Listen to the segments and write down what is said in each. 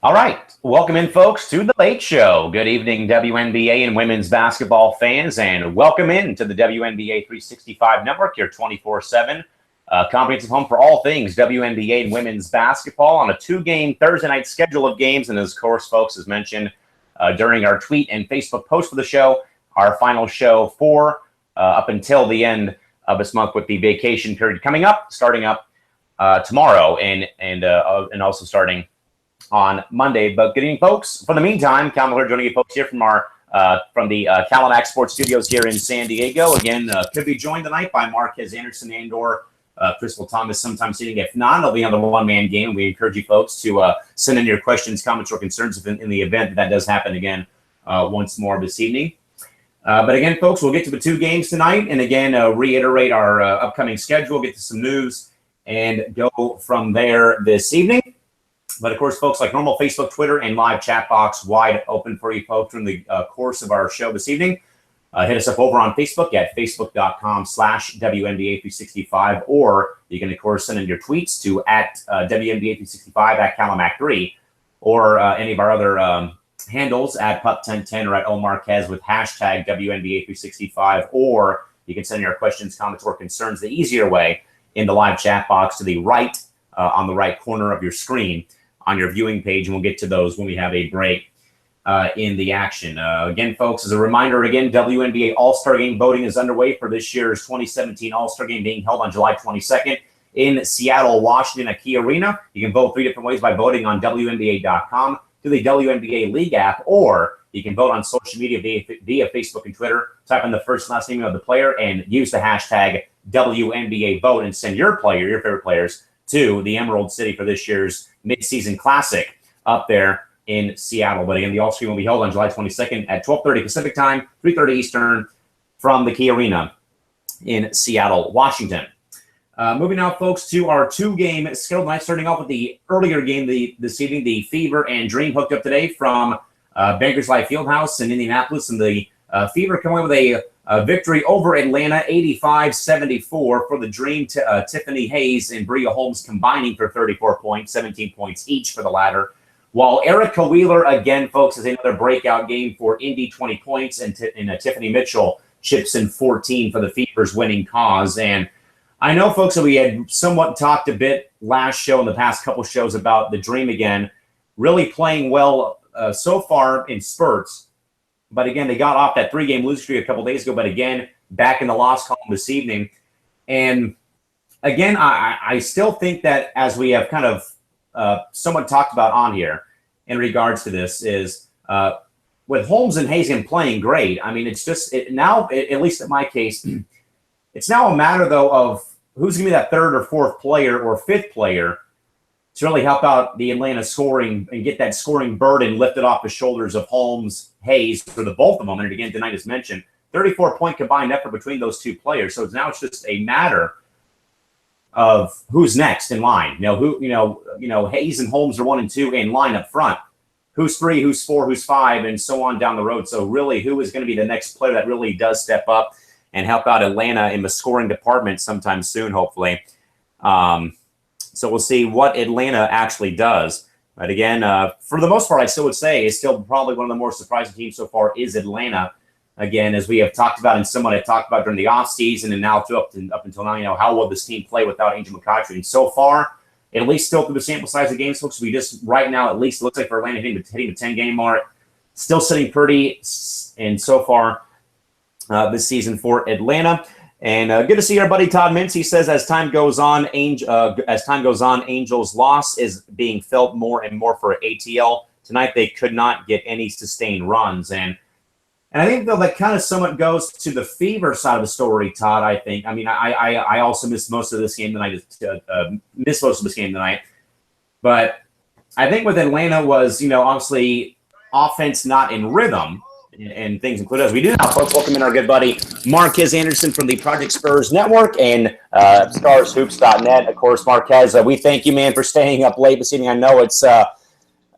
All right. Welcome in, folks, to the Late Show. Good evening, WNBA and women's basketball fans, and welcome in to the WNBA 365 Network, your 24/7 comprehensive home for all things WNBA and women's basketball on a two-game Thursday night schedule of games. And as, of course, folks, as mentioned during our tweet and Facebook post for the show, our final show for up until the end of this month with the vacation period coming up, starting up tomorrow and also starting on Monday. But good evening, folks. For the meantime, Cal Miller joining you folks here from the Calimax Sports Studios here in San Diego. Again, could be joined tonight by Marquez Anderson and/or Crystal Thomas sometime seating. If not, it'll be on the one-man game. We encourage you folks to send in your questions, comments, or concerns in the event that does happen again once more this evening. But again, folks, we'll get to the two games tonight, and again, reiterate our upcoming schedule, get to some news, and go from there this evening. But of course, folks, like normal, Facebook, Twitter, and live chat box wide open for you folks during the course of our show this evening. Hit us up over on Facebook at facebook.com/WNBA365, or you can, of course, send in your tweets to at WNBA365 at Calimac3, or any of our other handles at Pup1010 or at Omarquez with hashtag WNBA365, or you can send your questions, comments, or concerns the easier way in the live chat box to the right on the right corner of your screen on your viewing page, and we'll get to those when we have a break in the action. Again, folks, as a reminder, WNBA All-Star Game voting is underway for this year's 2017 All-Star Game being held on July 22nd in Seattle, Washington at Key Arena. You can vote three different ways by voting on WNBA.com, through the WNBA League app, or you can vote on social media via Facebook and Twitter. Type in the first and last name of the player and use the hashtag WNBA vote and send your favorite players, to the Emerald City for this year's mid-season classic up there in Seattle. But again, the All-Star Game will be held on July 22nd at 12:30 Pacific Time, 3:30 Eastern from the Key Arena in Seattle, Washington. Moving now, folks, to our two-game schedule tonight, starting off with the earlier game this evening. The Fever and Dream hooked up today from Bankers Life Fieldhouse in Indianapolis, and the Fever come away with a victory over Atlanta, 85-74 for the Dream. Tiffany Hayes and Bria Holmes combining for 34 points, 17 points each for the latter. While Erica Wheeler, again, folks, has another breakout game for Indy, 20 points, and Tiffany Mitchell chips in 14 for the Fever's winning cause. And I know, folks, that we had somewhat talked a bit last show and the past couple shows about the Dream again, really playing well so far in spurts. But again, they got off that three-game losing streak a couple days ago, but again, back in the loss column this evening. And again, I still think that, as we have kind of somewhat talked about on here in regards to this, is with Holmes and Hazen playing great. I mean, it's just now, at least in my case, it's now a matter, though, of who's going to be that third or fourth player or fifth player to really help out the Atlanta scoring and get that scoring burden lifted off the shoulders of Holmes, Hayes, for the both of them. And again, tonight, as mentioned, 34-point combined effort between those two players. So now it's just a matter of who's next in line. Hayes and Holmes are 1 and 2 in line up front. Who's 3, who's 4, who's 5, and so on down the road. So really, who is going to be the next player that really does step up and help out Atlanta in the scoring department sometime soon, hopefully. So we'll see what Atlanta actually does. But again, for the most part, I still would say is still probably one of the more surprising teams so far is Atlanta. Again, as we have talked about and somewhat have talked about during the offseason and now up until now, how will this team play without Angel McCoughtry? And so far, at least still through the sample size of games, folks, we just right now at least looks like for Atlanta hitting the 10-game mark, still sitting pretty, and so far this season for Atlanta. And good to see our buddy Todd Mintz. He says, as time goes on, Angels' loss is being felt more and more for ATL. Tonight, they could not get any sustained runs. And I think, though, that kind of somewhat goes to the Fever side of the story, Todd, I think. I mean, I also missed most of this game tonight. But I think with Atlanta was, obviously offense not in rhythm and things included. As we do now, folks, welcome in our good buddy Marquez Anderson from the Project Spurs Network and StarsHoops.net. Of course, Marquez, we thank you, man, for staying up late this evening. I know it's about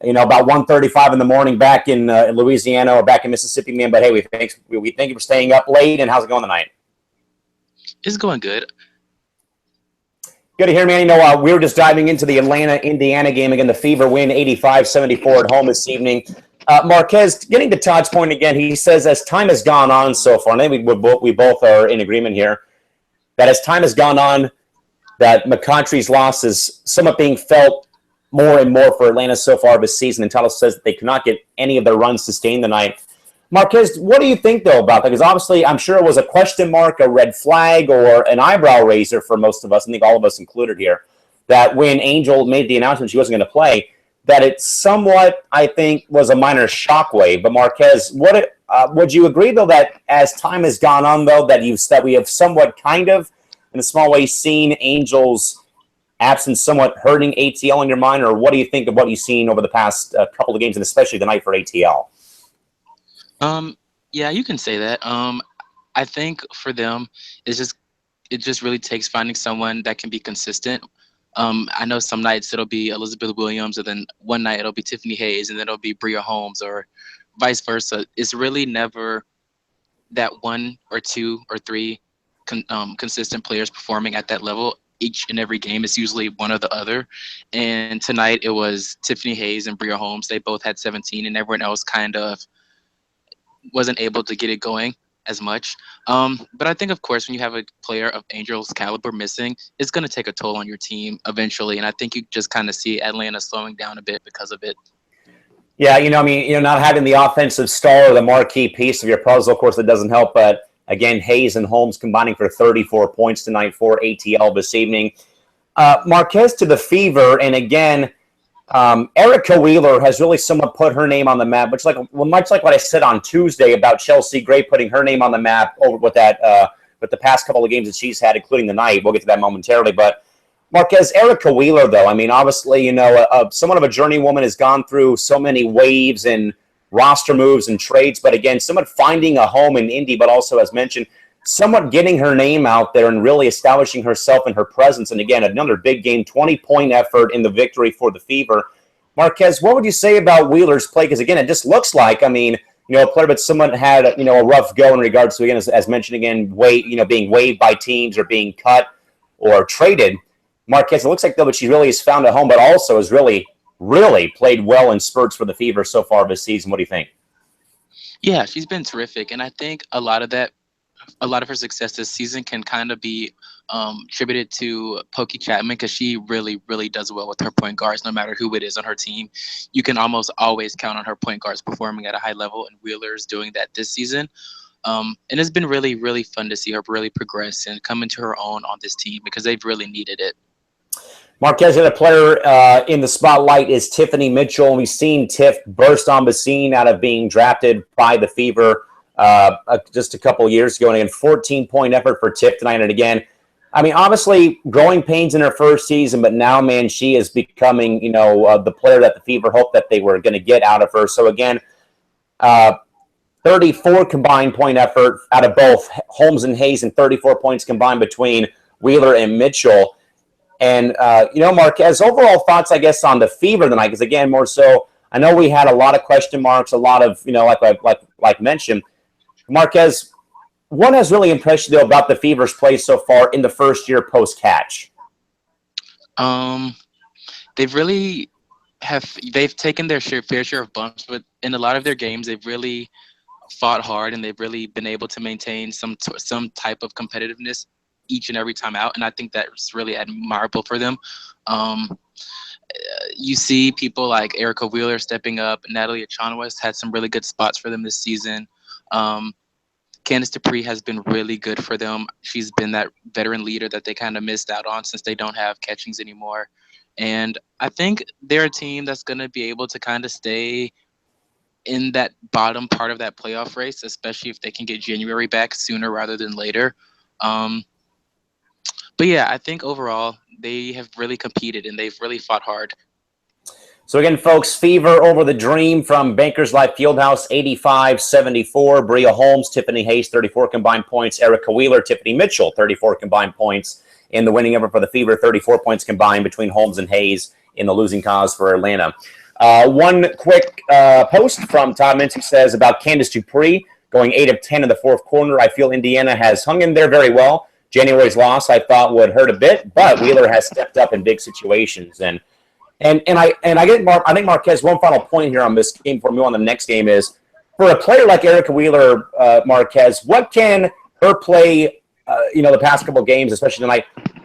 1:35 in the morning back in Louisiana or back in Mississippi, man. But hey, we thank you for staying up late. And how's it going tonight? It's going good. Good to hear, man. We were just diving into the Atlanta-Indiana game. Again, the Fever win 85-74 at home this evening. Marquez, getting to Todd's point again, he says as time has gone on so far, and I think we both are in agreement here, that as time has gone on, that McContry's loss is somewhat being felt more and more for Atlanta so far this season. And Todd says that they could not get any of their runs sustained tonight. Marquez, what do you think, though, about that? Because obviously, I'm sure it was a question mark, a red flag, or an eyebrow raiser for most of us, I think all of us included here, that when Angel made the announcement she wasn't going to play, that it somewhat, I think, was a minor shockwave. But Marquez, would you agree, though, that as time has gone on, though, that we have somewhat kind of, in a small way, seen Angel's absence somewhat hurting ATL in your mind? Or what do you think of what you've seen over the past couple of games, and especially tonight for ATL? Yeah, you can say that. I think for them, it just really takes finding someone that can be consistent. I know some nights it'll be Elizabeth Williams, and then one night it'll be Tiffany Hayes, and then it'll be Bria Holmes, or vice versa. It's really never that one or two or three consistent players performing at that level each and every game. It's usually one or the other. And tonight it was Tiffany Hayes and Bria Holmes. They both had 17, and everyone else kind of wasn't able to get it going as much. But I think, of course, when you have a player of Angel's caliber missing, it's going to take a toll on your team eventually. And I think you just kind of see Atlanta slowing down a bit because of it. Yeah, not having the offensive star or the marquee piece of your puzzle, of course, it doesn't help. But again, Hayes and Holmes combining for 34 points tonight for ATL this evening. Marquez to the Fever, and again, Erica Wheeler has really somewhat put her name on the map, much like what I said on Tuesday about Chelsea Gray putting her name on the map over with the past couple of games that she's had, including the night. We'll get to that momentarily. But Marquez, Erica Wheeler, though, I mean, obviously, somewhat of a journeywoman has gone through so many waves and roster moves and trades, but again, somewhat finding a home in Indy, but also, as mentioned, somewhat getting her name out there and really establishing herself and her presence. And again, another big game, 20-point effort in the victory for the Fever. Marquez, what would you say about Wheeler's play? Because again, it just looks like, a player but someone had, a rough go in regards to, again, as mentioned again, being waived by teams or being cut or traded. Marquez, it looks like, though, that she really has found a home, but also has really, really played well in spurts for the Fever so far this season. What do you think? Yeah, she's been terrific. And I think a lot of her success this season can kind of be attributed to Pokey Chapman, because she really, really does well with her point guards, no matter who it is on her team. You can almost always count on her point guards performing at a high level, and Wheeler's doing that this season. And it's been really, really fun to see her really progress and come into her own on this team, because they've really needed it. Marquez, a player in the spotlight is Tiffany Mitchell. We've seen Tiff burst on the scene out of being drafted by the Fever just a couple of years ago. And again, 14-point effort for Tiff tonight. And again, obviously growing pains in her first season, but now, man, she is becoming, the player that the Fever hoped that they were going to get out of her. So again, 34 combined point effort out of both Holmes and Hayes, and 34 points combined between Wheeler and Mitchell. And, Marquez, overall thoughts, I guess, on the Fever tonight, because, again, more so, I know we had a lot of question marks, a lot of, like mentioned. Marquez, what has really impressed you, though, about the Fever's play so far in the first year post-catch? They've taken their fair share of bumps, but in a lot of their games, they've really fought hard, and they've really been able to maintain some type of competitiveness each and every time out, and I think that's really admirable for them. You see people like Erica Wheeler stepping up. Natalie Achanwest had some really good spots for them this season. Candice Dupree has been really good for them. She's been that veteran leader that they kind of missed out on, since they don't have Catchings anymore. And I think they're a team that's going to be able to kind of stay in that bottom part of that playoff race, especially if they can get January back sooner rather than later. But yeah, I think overall they have really competed, and they've really fought hard. So again, folks, Fever over the Dream from Bankers Life Fieldhouse, 85-74. Bria Holmes, Tiffany Hayes, 34 combined points. Erica Wheeler, Tiffany Mitchell, 34 combined points in the winning effort for the Fever. 34 points combined between Holmes and Hayes in the losing cause for Atlanta. One quick post from Todd Mintz, who says about Candice Dupree going 8 of 10 in the fourth quarter. I feel Indiana has hung in there very well. January's loss, I thought, would hurt a bit, but Wheeler has stepped up in big situations. I think Marquez, one final point here on this game before we move on to the next game is, for a player like Erica Wheeler, Marquez, what can her play, the past couple of games, especially tonight,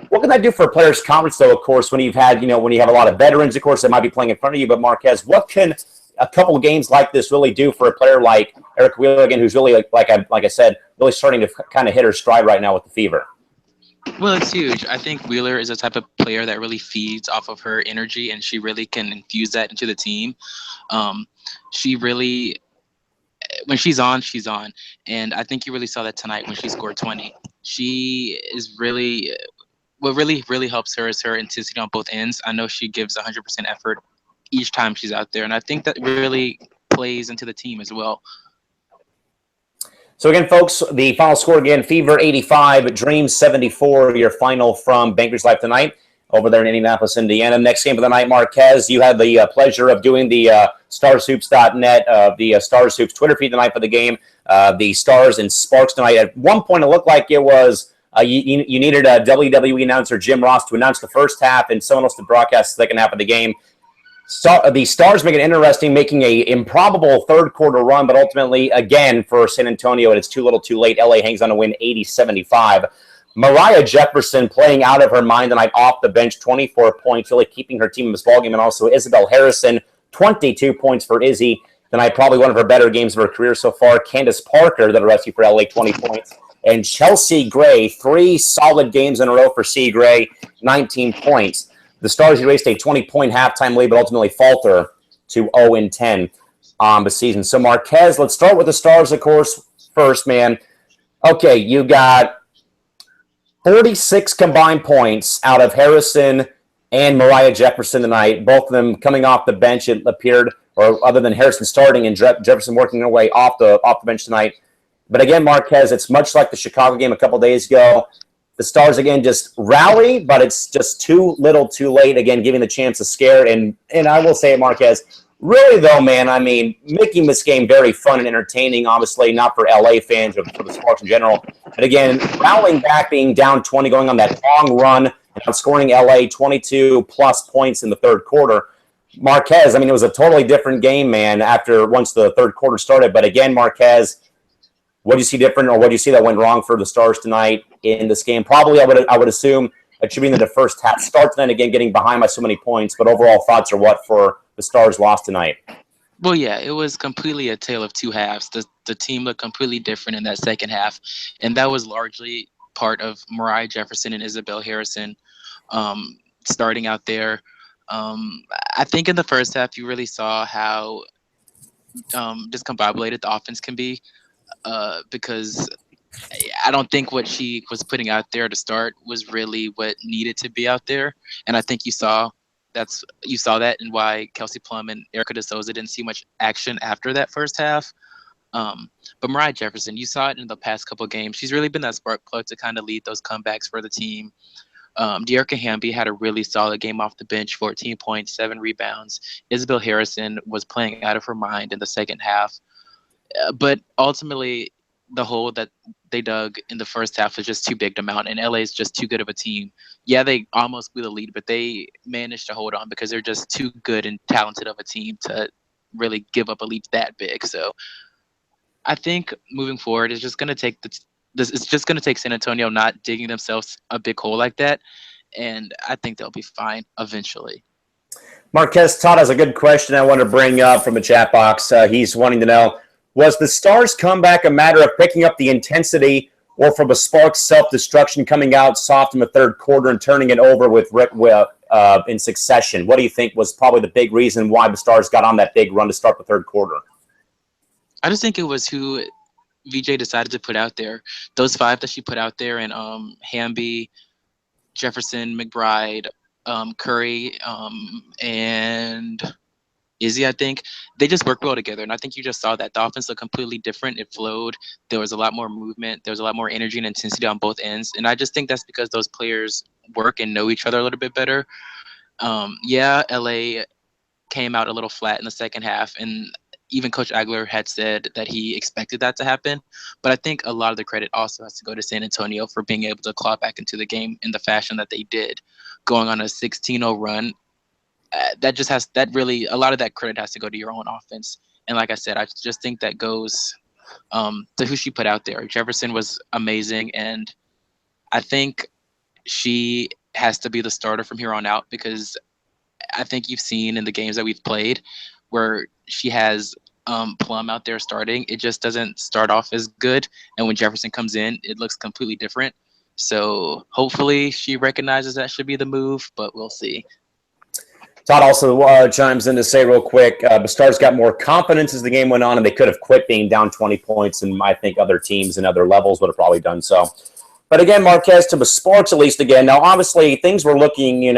what can that do for a player's confidence, though, of course, when you have a lot of veterans, of course, that might be playing in front of you, but Marquez, what can a couple of games like this really do for a player like Erica Wheeler, again, who's really, like I said, really starting to kind of hit her stride right now with the fever? Well, it's huge. I think Wheeler is a type of player that really feeds off of her energy, and she really can infuse that into the team. She really, when she's on, she's on. And I think you really saw that tonight when she scored 20. She is really, what really, really helps her is her intensity on both ends. I know she gives 100% effort each time she's out there, and I think that really plays into the team as well. So again, folks, the final score again, Fever 85, Dreams 74, your final from Bankers Life tonight over there in Indianapolis, Indiana. Next game of the night, Marquez, you had the pleasure of doing the StarsHoops.net, the Stars Hoops Twitter feed tonight for the game, the Stars and Sparks tonight. At one point, it looked like it was you needed a WWE announcer, Jim Ross, to announce the first half and someone else to broadcast the second half of the game. The Stars make it interesting, making a improbable third quarter run, but ultimately, again, for San Antonio, it's too little too late. LA hangs on to win 80-75. Mariah Jefferson playing out of her mind tonight off the bench, 24 points, really keeping her team in this ballgame, and also Isabel Harrison, 22 points for Izzy tonight, probably one of her better games of her career so far. Candace Parker, the rescue for LA, 20 points. And Chelsea Gray, 3 solid games in a row for C. Gray, 19 points. The Stars erased a 20-point halftime lead, but ultimately falter to 0-10 on the season. So, Marquez, let's start with the Stars, of course, first, man. Okay, you got 46 combined points out of Harrison and Mariah Jefferson tonight, both of them coming off the bench, it appeared, or other than Harrison starting and Jefferson working their way off the bench tonight. But again, Marquez, it's much like the Chicago game a couple days ago. The Stars, again, just rally, but it's just too little too late, again, giving the chance to scare. And I will say it, Marquez, really, though, man, I mean, making this game very fun and entertaining, obviously, not for LA fans or for the Sparks in general. But again, rallying back, being down 20, going on that long run, and outscoring LA 22-plus points in the third quarter. Marquez, I mean, it was a totally different game, man, once the third quarter started. But again, Marquez, what do you see different, or what do you see that went wrong for the Stars tonight in this game? Probably, I would assume, attributing the first half start tonight, again, getting behind by so many points. But overall thoughts are what for the Stars' loss tonight? Well, yeah, it was completely a tale of two halves. The team looked completely different in that second half, and that was largely part of Mariah Jefferson and Isabel Harrison starting out there. I think in the first half, you really saw how discombobulated the offense can be. Because I don't think what she was putting out there to start was really what needed to be out there, and I think you saw that, and why Kelsey Plum and Erica DeSouza didn't see much action after that first half. But Mariah Jefferson, you saw it in the past couple of games. She's really been that spark plug to kind of lead those comebacks for the team. De'Arca Hamby had a really solid game off the bench, 14 points, 7 rebounds. Isabel Harrison was playing out of her mind in the second half. But ultimately, the hole that they dug in the first half was just too big to mount, and LA is just too good of a team. Yeah, they almost blew the lead, but they managed to hold on because they're just too good and talented of a team to really give up a lead that big. So I think moving forward, it's just going to take it's just going to take San Antonio not digging themselves a big hole like that, and I think they'll be fine eventually. Marquez, Todd has a good question I want to bring up from the chat box. He's wanting to know, was the Stars' comeback a matter of picking up the intensity, or from a Sparks self-destruction coming out soft in the third quarter and turning it over with in succession? What do you think was probably the big reason why the Stars got on that big run to start the third quarter? I just think it was who VJ decided to put out there. Those 5 that she put out there, and Hamby, Jefferson, McBride, Curry, and Izzy, I think they just work well together, and I think you just saw that the offense looked completely different. It flowed. There was a lot more movement. There was a lot more energy and intensity on both ends, and I just think that's because those players work and know each other a little bit better. Yeah, LA came out a little flat in the second half, and even Coach Agler had said that he expected that to happen. But I think a lot of the credit also has to go to San Antonio for being able to claw back into the game in the fashion that they did, going on a 16-0 run. That really, a lot of that credit has to go to your own offense. And like I said, I just think that goes to who she put out there. Jefferson was amazing, and I think she has to be the starter from here on out, because I think you've seen in the games that we've played where she has Plum out there starting, it just doesn't start off as good. And when Jefferson comes in, it looks completely different. So hopefully she recognizes that should be the move, but we'll see. Todd also chimes in to say real quick, the Stars got more confidence as the game went on, and they could have quit being down 20 points, and I think other teams and other levels would have probably done so. But again, Marquez, to the sports at least again. Now, obviously, things were looking,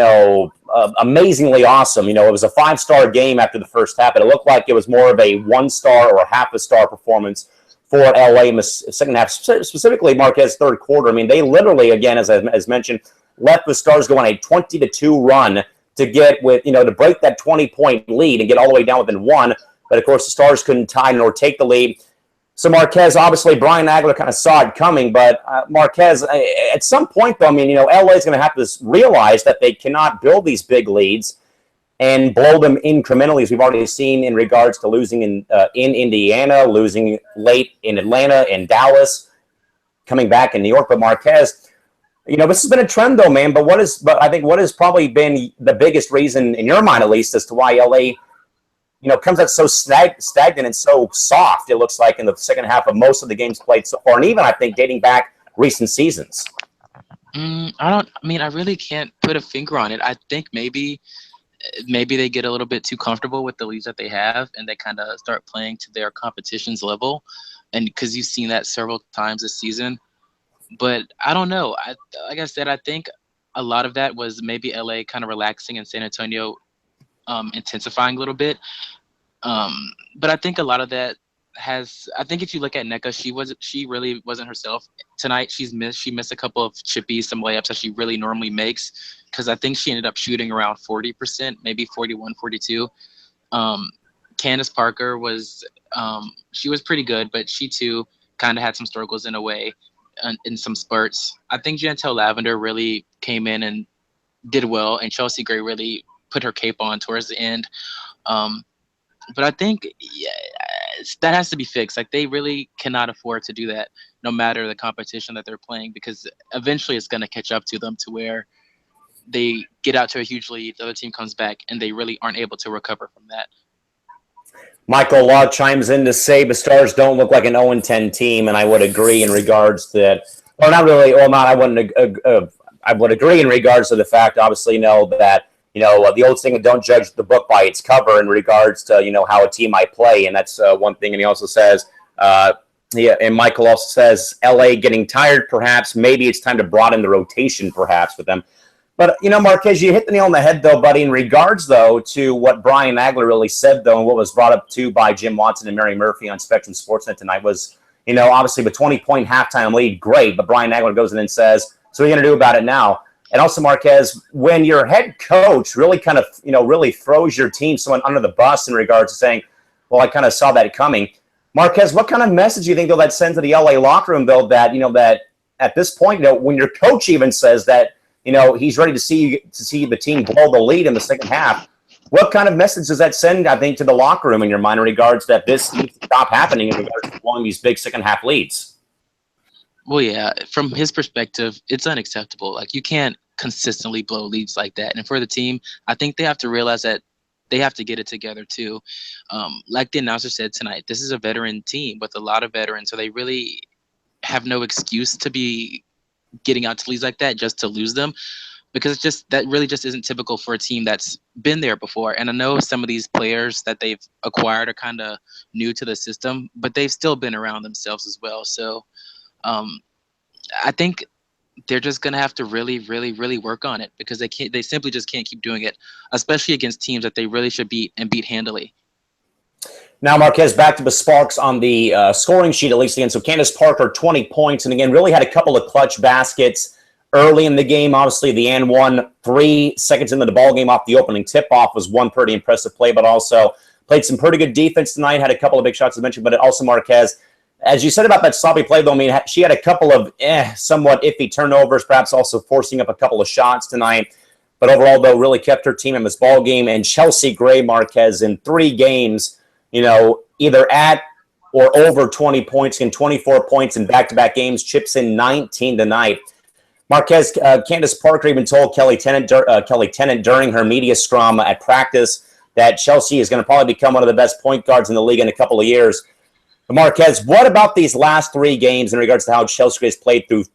amazingly awesome. It was a 5-star game after the first half, but it looked like it was more of a 1-star or half a star performance for LA in the second half, specifically Marquez third quarter. I mean, they literally, again, as mentioned, left the Stars go on a 20-2 run to get to break that 20-point lead and get all the way down within 1. But of course, the Stars couldn't tie nor take the lead. So Marquez, obviously, Brian Agler kind of saw it coming, but Marquez, at some point, though, LA is going to have to realize that they cannot build these big leads and blow them incrementally, as we've already seen in regards to losing in Indiana, losing late in Atlanta and Dallas, coming back in New York. But Marquez, this has been a trend, though, man. But I think what has probably been the biggest reason, in your mind at least, as to why LA comes out so stagnant and so soft, it looks like, in the second half of most of the games played so far, and even, I think, dating back recent seasons. I really can't put a finger on it. I think maybe they get a little bit too comfortable with the leads that they have, and they kind of start playing to their competition's level, and because you've seen that several times this season. But I don't know. Like I said, I think a lot of that was maybe LA kind of relaxing and San Antonio intensifying a little bit. But I think a lot of that I think if you look at Nneka, she really wasn't herself tonight. She missed a couple of chippies, some layups that she really normally makes, because I think she ended up shooting around 40%, maybe 41, 42. Candace Parker she was pretty good, but she too kind of had some struggles in a way, in some spurts. I think Jantel Lavender really came in and did well, and Chelsea Gray really put her cape on towards the end. But I think that has to be fixed. Like, they really cannot afford to do that, no matter the competition that they're playing, because eventually it's going to catch up to them to where they get out to a huge lead, the other team comes back, and they really aren't able to recover from that. Michael Law chimes in to say the Stars don't look like an 0-10 team, and I would agree in regards to that. Or not really. Well, not. I would agree in regards to the fact, obviously, that the old saying, don't judge the book by its cover, in regards to how a team might play, and that's one thing. And he also says, and Michael also says, LA getting tired, perhaps. Maybe it's time to broaden the rotation, perhaps, with them. But, Marquez, you hit the nail on the head, though, buddy, in regards, though, to what Brian Agler really said, though, and what was brought up, too, by Jim Watson and Mary Murphy on Spectrum Sportsnet tonight was, obviously, the 20-point halftime lead, great, but Brian Agler goes in and says, so what are you going to do about it now? And also, Marquez, when your head coach really kind of, really throws your team someone under the bus in regards to saying, well, I kind of saw that coming. Marquez, what kind of message do you think, though, that sends to the LA locker room, though, that, that at this point, when your coach even says that, he's ready to see the team blow the lead in the second half. What kind of message does that send, I think, to the locker room in your mind in regards that this needs to stop happening in regards to blowing these big second half leads? Well, yeah, from his perspective, it's unacceptable. Like, you can't consistently blow leads like that. And for the team, I think they have to realize that they have to get it together too. Like the announcer said tonight, this is a veteran team with a lot of veterans, so they really have no excuse to be getting out to leads like that just to lose them, because that really just isn't typical for a team that's been there before. And I know some of these players that they've acquired are kind of new to the system, but they've still been around themselves as well. So I think they're just going to have to really, really, really work on it, because they simply just can't keep doing it, especially against teams that they really should beat and beat handily. Now, Marquez, back to the Sparks on the scoring sheet, at least again. So Candace Parker, 20 points. And again, really had a couple of clutch baskets early in the game. Obviously, the and one 3 seconds into the ball game off the opening tip-off was one pretty impressive play. But also Played some pretty good defense tonight, had a couple of big shots, as mentioned, but also Marquez, as you said about that sloppy play, though, I mean, she had a couple of somewhat iffy turnovers, perhaps also forcing up a couple of shots tonight. But overall, though, really kept her team in this ball game. And Chelsea Gray Marquez in 3 games, either at or over 20 points in 24 points in back-to-back games, chips in 19 tonight. Marquez, Candace Parker even told Kelly Tennant during her media scrum at practice that Chelsea is going to probably become one of the best point guards in the league in a couple of years. But Marquez, what about these last 3 games in regards to how Chelsea has played through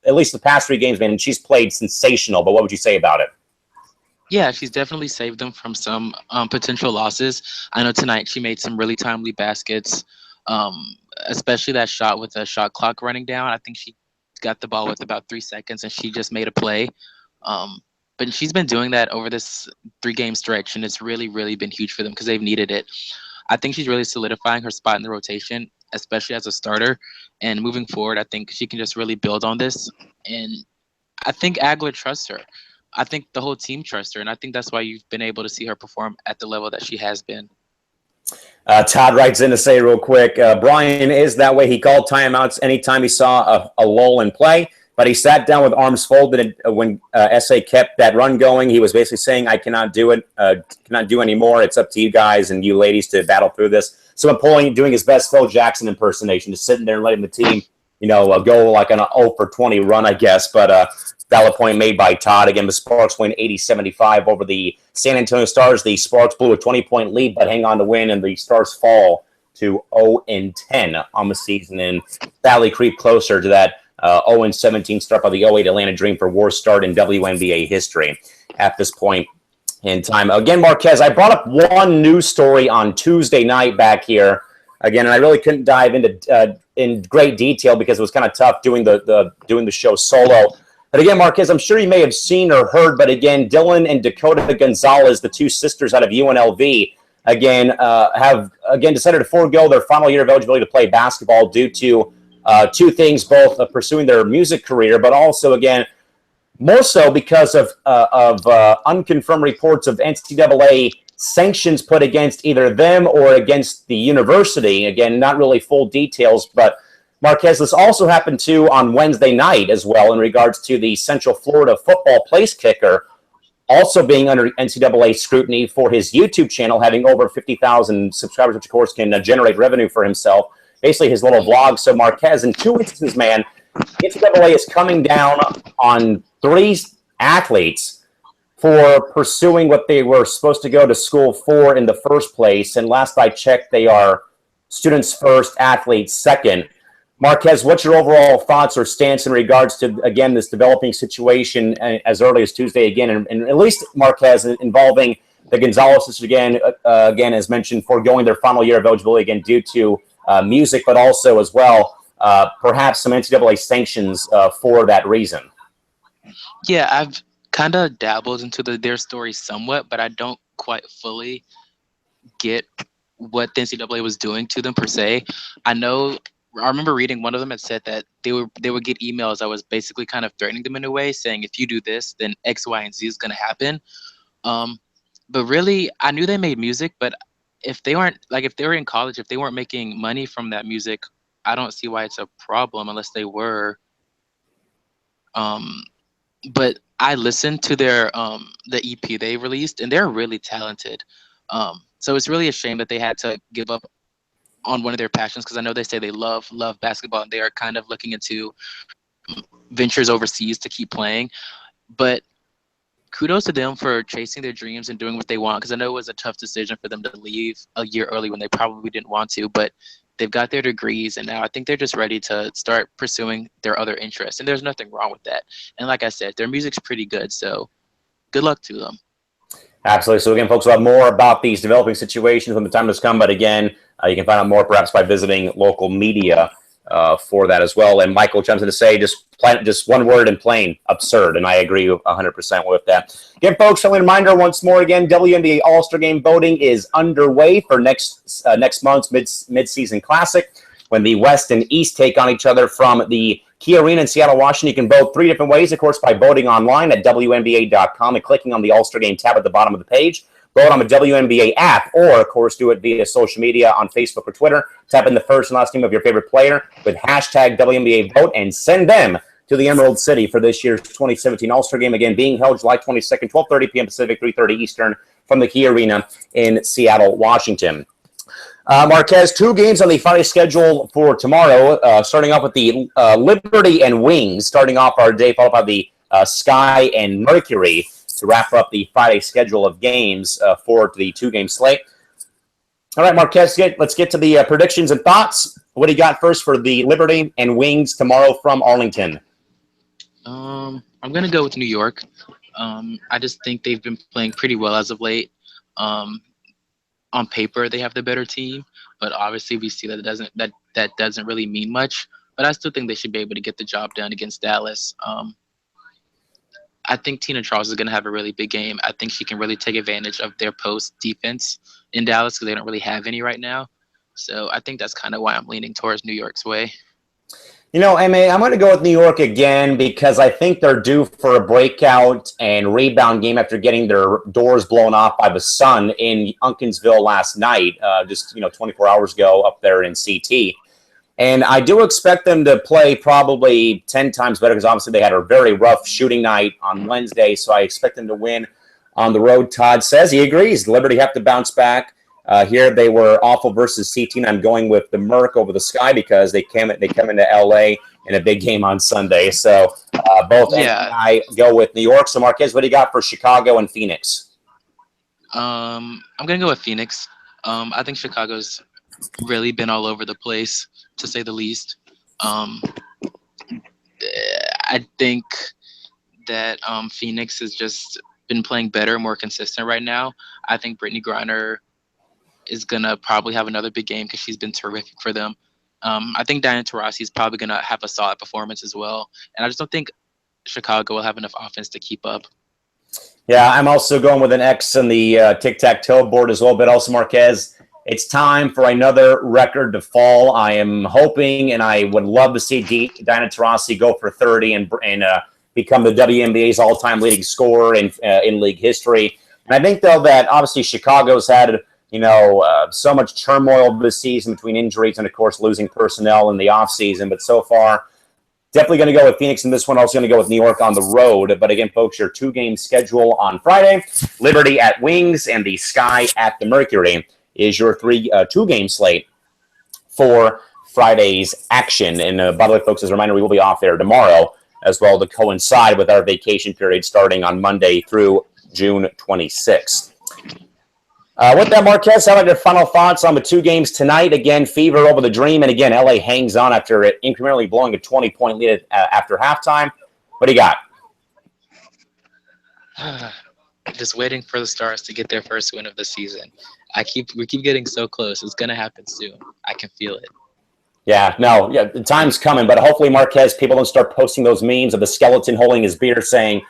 at least the past 3 games, man? And she's played sensational, but what would you say about it? Yeah, she's definitely saved them from some potential losses. I know tonight she made some really timely baskets, especially that shot with the shot clock running down. I think she got the ball with about 3 seconds, and she just made a play. But she's been doing that over this 3-game stretch, and it's really, really been huge for them because they've needed it. I think she's really solidifying her spot in the rotation, especially as a starter. And moving forward, I think she can just really build on this. And I think Agler trusts her. I think the whole team trusts her, and I think that's why you've been able to see her perform at the level that she has been. Todd writes in to say real quick, Brian is that way. He called timeouts anytime he saw a lull in play, but he sat down with arms folded when SA kept that run going. He was basically saying, I cannot do it, cannot do anymore. It's up to you guys and you ladies to battle through this. So I'm doing his best Phil Jackson impersonation, just sitting there and letting the team, go like on an 0 for 20 run, I guess. But valid point made by Todd. Again, the Sparks win 80-75 over the San Antonio Stars. The Sparks blew a 20-point lead, but hang on to win, and the Stars fall to 0-10 on the season and sadly creep closer to that 0-17 start by the 08 Atlanta Dream for worst start in WNBA history at this point in time. Again, Marquez, I brought up one news story on Tuesday night back here. Again, and I really couldn't dive into in great detail because it was kind of tough doing the show solo. But again, Marquez, I'm sure you may have seen or heard, but again, Dylan and Dakota Gonzalez, the 2 sisters out of UNLV, again, have decided to forego their final year of eligibility to play basketball due to 2 things, both pursuing their music career, but also, again, more so because of unconfirmed reports of NCAA sanctions put against either them or against the university. Again, not really full details, but Marquez, this also happened too on Wednesday night as well in regards to the Central Florida football place kicker also being under NCAA scrutiny for his YouTube channel, having over 50,000 subscribers, which of course can generate revenue for himself. Basically his little vlog. So Marquez, in 2 instances, man, NCAA is coming down on 3 athletes for pursuing what they were supposed to go to school for in the first place. And last I checked, they are students first, athletes second. Marquez, what's your overall thoughts or stance in regards to, again, this developing situation as early as Tuesday again, and at least, Marquez, involving the Gonzalez's again, as mentioned, foregoing their final year of eligibility again due to music, but also as well, perhaps some NCAA sanctions for that reason? Yeah, I've kind of dabbled into their story somewhat, but I don't quite fully get what the NCAA was doing to them per se. I remember reading one of them had said that they would get emails that was basically kind of threatening them in a way, saying if you do this, then X, Y, and Z is going to happen. But really, I knew they made music, but if they were in college, if they weren't making money from that music, I don't see why it's a problem unless they were. But I listened to their the EP they released, and they're really talented. So it's really a shame that they had to give up on one of their passions, because I know they say they love basketball and they are kind of looking into ventures overseas to keep playing. But kudos to them for chasing their dreams and doing what they want, because I know it was a tough decision for them to leave a year early when they probably didn't want to, but they've got their degrees and now I think they're just ready to start pursuing their other interests, and there's nothing wrong with that. And like I said, their music's pretty good, so good luck to them. Absolutely. So again, folks, we'll have more about these developing situations when the time has come. But again, you can find out more perhaps by visiting local media for that as well. And Michael chimes in to say just one word in plain, absurd. And I agree 100% with that. Again, folks, friendly reminder once more again, WNBA All-Star Game voting is underway for next month's mid-season classic, when the West and East take on each other from the Key Arena in Seattle, Washington. You can vote 3 different ways, of course, by voting online at WNBA.com and clicking on the All-Star Game tab at the bottom of the page. Vote on the WNBA app, or, of course, do it via social media on Facebook or Twitter. Type in the first and last name of your favorite player with hashtag WNBA vote and send them to the Emerald City for this year's 2017 All-Star Game. Again, being held July 22nd, 12:30 p.m. Pacific, 3:30 Eastern from the Key Arena in Seattle, Washington. Marquez, 2 games on the Friday schedule for tomorrow, starting off with the Liberty and Wings, starting off our day, followed by the Sky and Mercury to wrap up the Friday schedule of games for the 2-game slate. All right, Marquez, let's get to the predictions and thoughts. What do you got first for the Liberty and Wings tomorrow from Arlington? I'm going to go with New York. I just think they've been playing pretty well as of late. On paper, they have the better team, but obviously we see that doesn't really mean much. But I still think they should be able to get the job done against Dallas. I think Tina Charles is going to have a really big game. I think she can really take advantage of their post defense in Dallas because they don't really have any right now. So I think that's kind of why I'm leaning towards New York's way. You know, Wnba, I'm going to go with New York again because I think they're due for a breakout and rebound game after getting their doors blown off by the Sun in Unkinsville last night, 24 hours ago up there in CT. And I do expect them to play probably 10 times better because obviously they had a very rough shooting night on Wednesday, so I expect them to win on the road. Todd says he agrees. Liberty have to bounce back. Here they were awful versus CT, and I'm going with the Merc over the Sky because they come into LA in a big game on Sunday. So both and I go with New York. So Marquez, what do you got for Chicago and Phoenix? I'm gonna go with Phoenix. I think Chicago's really been all over the place, to say the least. I think that Phoenix has just been playing better, more consistent right now. I think Brittany Griner is going to probably have another big game because she's been terrific for them. I think Diana Taurasi is probably going to have a solid performance as well. And I just don't think Chicago will have enough offense to keep up. Yeah, I'm also going with an X on the tic-tac-toe board as well, but also Marquez, it's time for another record to fall. I am hoping, and I would love to see Diana Taurasi go for 30 and become the WNBA's all-time leading scorer in league history. And I think, though, that obviously Chicago's had so much turmoil this season between injuries and, of course, losing personnel in the offseason. But so far, definitely going to go with Phoenix in this one. Also going to go with New York on the road. But again, folks, your 2-game schedule on Friday. Liberty at Wings and the Sky at the Mercury is your 2-game slate for Friday's action. And by the way, folks, as a reminder, we will be off there tomorrow as well to coincide with our vacation period starting on Monday through June 26th. With that, Marquez, how about your final thoughts on the 2 games tonight? Again, Fever over the Dream, and again, LA hangs on after it incrementally blowing a 20-point lead after halftime. What do you got? Just waiting for the Stars to get their first win of the season. We keep getting so close. It's gonna happen soon. I can feel it. The time's coming, but hopefully, Marquez, people don't start posting those memes of the skeleton holding his beer saying,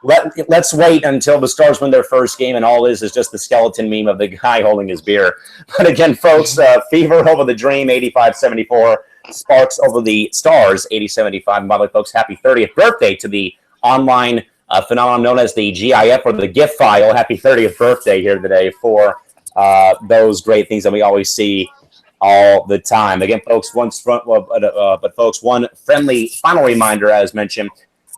Let's wait until the Stars win their first game, and all is just the skeleton meme of the guy holding his beer. But again, folks, Fever over the Dream, 85-74. Sparks over the Stars, 80-75. And by the way, folks, happy 30th birthday to the online phenomenon known as the GIF or the GIF file. Happy 30th birthday here today for those great things that we always see all the time. Again, folks, one friendly final reminder, as mentioned,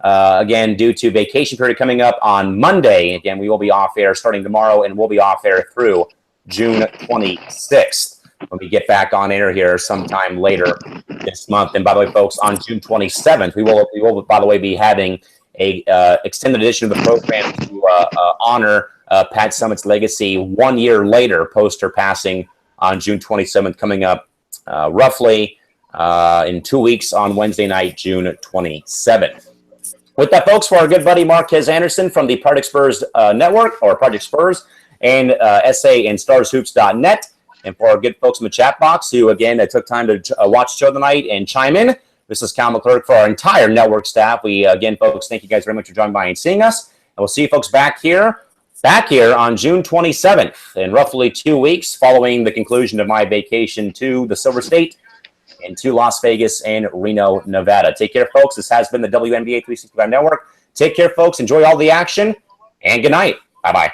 again, due to vacation period coming up on Monday, again, we will be off air starting tomorrow, and we'll be off air through June 26th when we get back on air here sometime later this month. And by the way, folks, on June 27th, we will, by the way, be having a extended edition of the program to honor Pat Summitt's legacy 1 year later, post her passing on June 27th, coming up roughly in 2 weeks on Wednesday night, June 27th. With that, folks, for our good buddy Marquez Anderson from the Project Spurs Network, or Project Spurs, and SA and StarsHoops.net, and for our good folks in the chat box who, again, took time to watch the show tonight and chime in, this is Cal McClurg for our entire network staff. We, again, folks, thank you guys very much for joining by and seeing us, and we'll see you folks back here on June 27th in roughly 2 weeks following the conclusion of my vacation to the Silver State and to Las Vegas and Reno, Nevada. Take care, folks. This has been the WNBA 365 Network. Take care, folks. Enjoy all the action, and good night. Bye-bye.